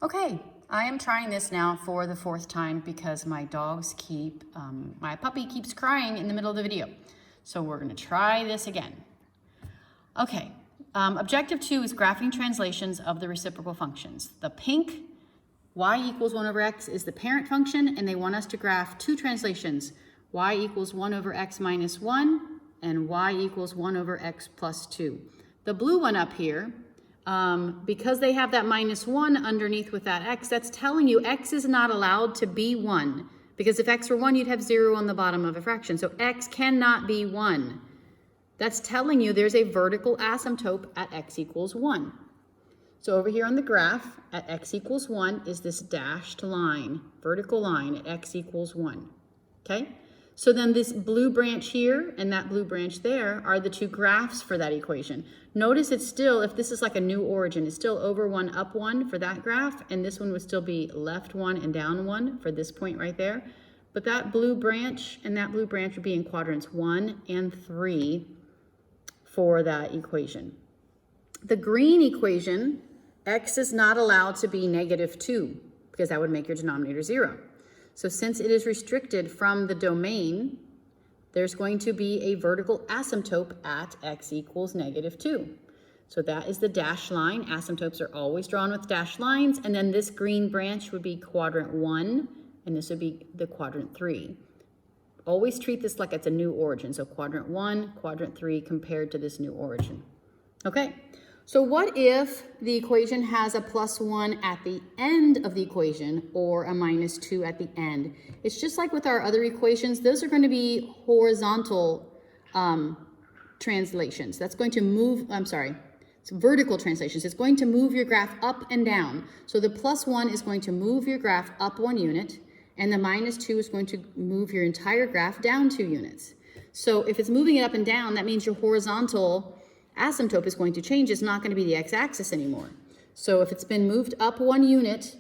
Okay, I am trying this now for the 4th time because my my puppy keeps crying in the middle of the video. So we're gonna try this again. Okay, objective 2 is graphing translations of the reciprocal functions. The pink y equals 1 over x is the parent function, and they want us to graph two translations, y equals 1 over x minus 1 and y equals 1 over x plus 2. The blue one up here, because they have that minus 1 underneath with that x, that's telling you x is not allowed to be 1. Because if x were 1, you'd have 0 on the bottom of a fraction. So x cannot be 1. That's telling you there's a vertical asymptote at x equals 1. So over here on the graph, at x equals 1 is this dashed line, vertical line at x equals 1. Okay? So then this blue branch here and that blue branch there are the two graphs for that equation. Notice it's still, if this is like a new origin, it's still over 1, up 1 for that graph, and this one would still be left 1 and down 1 for this point right there. But that blue branch and that blue branch would be in quadrants 1 and 3 for that equation. The green equation, x is not allowed to be -2 because that would make your denominator 0. So since it is restricted from the domain, there's going to be a vertical asymptote at x equals -2. So that is the dashed line. Asymptotes are always drawn with dashed lines. And then this green branch would be quadrant 1, and this would be the quadrant 3. Always treat this like it's a new origin. So quadrant 1, quadrant 3 compared to this new origin. Okay. So what if the equation has a +1 at the end of the equation or a -2 at the end? It's just like with our other equations. Those are going to be horizontal translations. That's going to move, it's vertical translations. It's going to move your graph up and down. So the +1 is going to move your graph up 1 unit, and the -2 is going to move your entire graph down 2 units. So if it's moving it up and down, that means your horizontal asymptote is going to change. It's not going to be the x-axis anymore. So if it's been moved up 1 unit,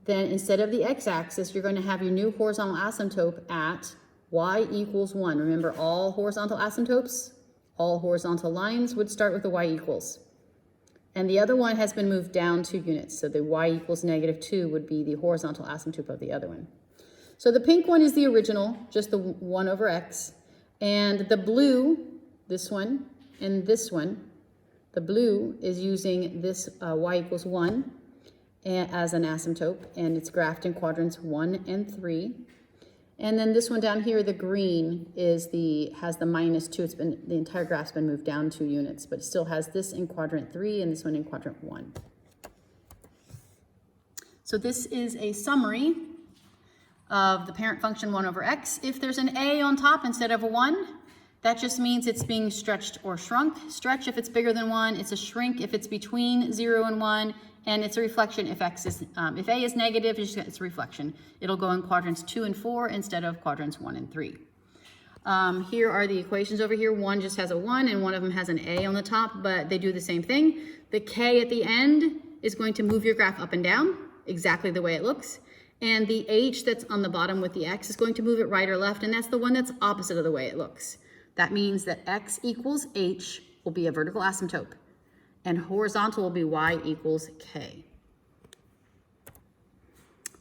then instead of the x-axis, you're going to have your new horizontal asymptote at y equals 1. Remember, all horizontal asymptotes, all horizontal lines would start with the y equals. And the other one has been moved down 2 units. So the y equals -2 would be the horizontal asymptote of the other one. So the pink one is the original, just the 1 over x. And the blue, this one, and this one, the blue is using this y equals 1 as an asymptote, and it's graphed in quadrants 1 and 3. And then this one down here, the green, has the -2. It's been, the entire graph's been moved down 2 units, but it still has this in quadrant 3 and this one in quadrant 1. So this is a summary of the parent function 1 over x. If there's an a on top instead of a 1, that just means it's being stretched or shrunk. Stretch if it's bigger than 1. It's a shrink if it's between 0 and 1. And it's a reflection if if a is negative, it's a reflection. It'll go in quadrants 2 and 4 instead of quadrants 1 and 3. Here are the equations over here. One just has a 1 and one of them has an a on the top, but they do the same thing. The k at the end is going to move your graph up and down, exactly the way it looks. And the h that's on the bottom with the x is going to move it right or left, and that's the one that's opposite of the way it looks. That means that x equals h will be a vertical asymptote, and horizontal will be y equals k.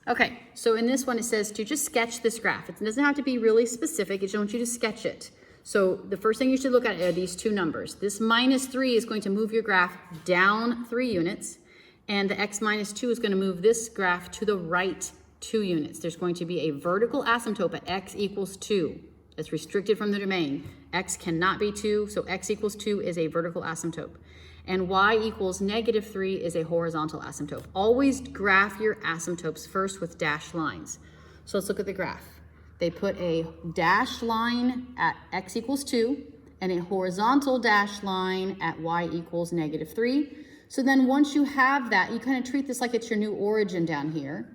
Okay, so in this one it says to just sketch this graph. It doesn't have to be really specific, I just want you to sketch it. So the first thing you should look at are these two numbers. This -3 is going to move your graph down 3 units, and the x -2 is going to move this graph to the right 2 units. There's going to be a vertical asymptote at x equals 2. It's restricted from the domain. X cannot be 2, so x equals 2 is a vertical asymptote. And y equals -3 is a horizontal asymptote. Always graph your asymptotes first with dashed lines. So let's look at the graph. They put a dashed line at x equals 2 and a horizontal dashed line at y equals -3. So then once you have that, you kind of treat this like it's your new origin down here.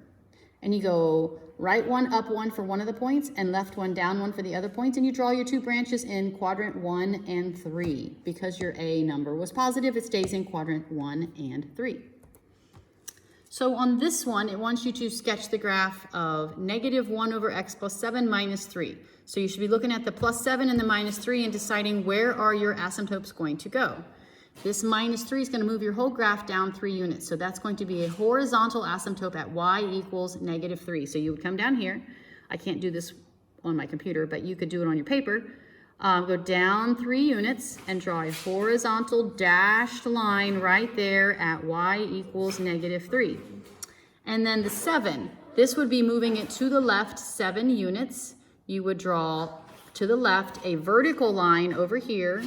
And you go right 1, up 1 for one of the points, and left 1, down 1 for the other points, and you draw your 2 branches in quadrant 1 and 3. Because your a number was positive, it stays in quadrant 1 and 3. So on this one, it wants you to sketch the graph of -1 over x plus 7 minus 3. So you should be looking at the +7 and the -3 and deciding where are your asymptotes going to go. This minus 3 is going to move your whole graph down 3 units. So that's going to be a horizontal asymptote at y equals -3. So you would come down here. I can't do this on my computer, but you could do it on your paper. Go down 3 units and draw a horizontal dashed line right there at y equals -3. And then the 7, this would be moving it to the left 7 units. You would draw to the left a vertical line over here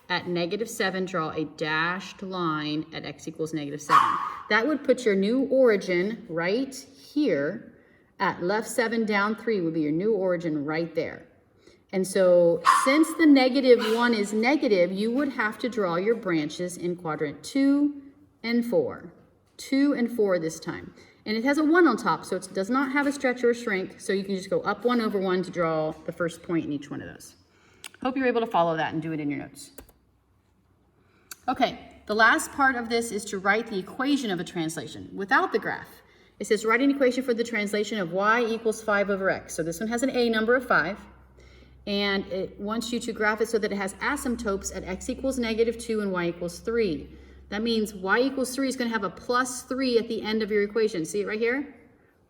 at -7, draw a dashed line at x equals -7. That would put your new origin right here at left 7 down 3 would be your new origin right there. And so since the -1 is negative, you would have to draw your branches in quadrant 2 and 4. 2 and 4 this time. And it has a 1 on top, so it does not have a stretch or a shrink, so you can just go up 1 over 1 to draw the first point in each one of those. Hope you're able to follow that and do it in your notes. Okay, the last part of this is to write the equation of a translation without the graph. It says write an equation for the translation of y equals 5 over x. So this one has an a number of 5, and it wants you to graph it so that it has asymptotes at x equals -2 and y equals 3. That means y equals 3 is going to have a +3 at the end of your equation. See it right here?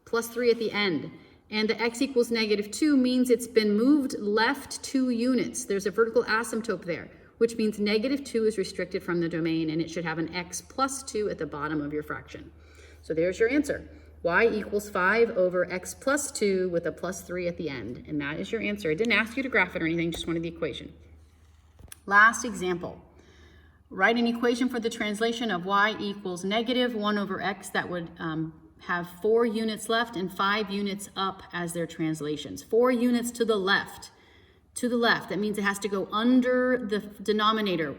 +3 at the end. And the x equals -2 means it's been moved left 2 units. There's a vertical asymptote there, which means -2 is restricted from the domain, and it should have an x plus 2 at the bottom of your fraction. So there's your answer. Y equals 5 over x plus 2 with a +3 at the end. And that is your answer. I didn't ask you to graph it or anything, just wanted the equation. Last example. Write an equation for the translation of y equals -1 over x. That would have 4 units left and 5 units up as their translations. 4 units to the left. To the left, that means it has to go under the denominator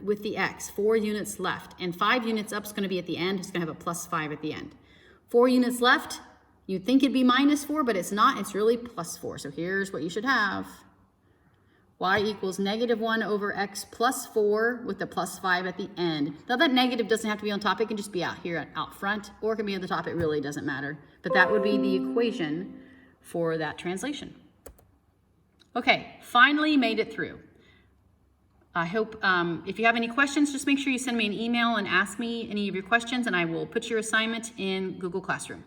with the x. 4 units left. And 5 units up is going to be at the end. It's going to have a +5 at the end. 4 units left, you'd think it'd be -4, but it's not. It's really +4. So here's what you should have. Y equals -1 over x plus 4 with the +5 at the end. Now that negative doesn't have to be on top. It can just be out here out front, or it can be at the top. It really doesn't matter. But that would be the equation for that translation. Okay, finally made it through. I hope if you have any questions, just make sure you send me an email and ask me any of your questions, and I will put your assignment in Google Classroom.